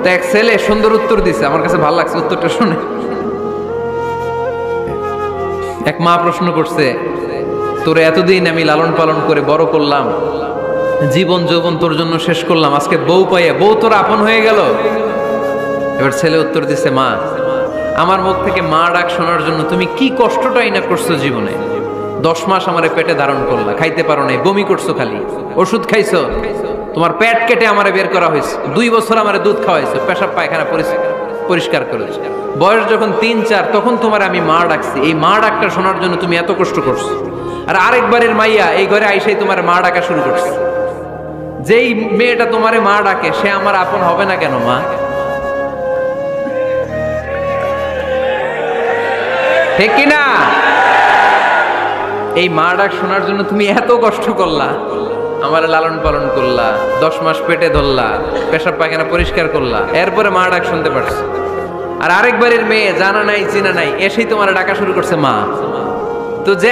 তো এক ছেলে সুন্দর উত্তর দিছে, আমার কাছে ভালো লাগছে উত্তরটা শুনে। এক মা প্রশ্ন করছে, তোরে এতদিন আমি লালন পালন করে বড় করলাম, জীবন যৌবন তোর জন্য শেষ করলাম, আজকে বউ পাইয়া বউ তোর আপন হয়ে গেল। এবার ছেলে উত্তর দিছে, মা আমার মুখ থেকে মা ডাক শোনার জন্য তুমি কি কষ্টটাই না করছো জীবনে। 10 মাস আমারে পেটে ধারণ করলা, খাইতে পারো নাই, বমি করছো, খালি ওষুধ খাইছো, তোমার পেট কেটে আমারে বের করা হয়েছে, 2 বছর আমারে দুধ খাওয়াইছো, পেশাব পায়খানা পরিষ্কার করেছো, বয়স যখন 3-4 তখন তোমার আমি মা ডাকছি, এই মা ডাকটা শোনার জন্য তুমি এত কষ্ট করছো। আর আরেকবারের মাইয়া এই ঘরে আইসাই তোমার মা ডাকা শুরু করছে। যেই মেয়েটা তোমারে মা ডাকে সে আমার আপন হবে না কেন মা? ঠিক কিনা? এই মা ডাক শোনার জন্য তুমি এত কষ্ট করলা, আমার লালন পালন করলা, 10 মাস পেটে ধরলা, পেশাব পায়খানা পরিষ্কার করলা, এরপরে মা ডাক শুনতে পারছো। আর আরেকবারের মেয়ে জানা নাই চিনা নাই এসেই তোমার ডাকা শুরু করছে মা। তো যে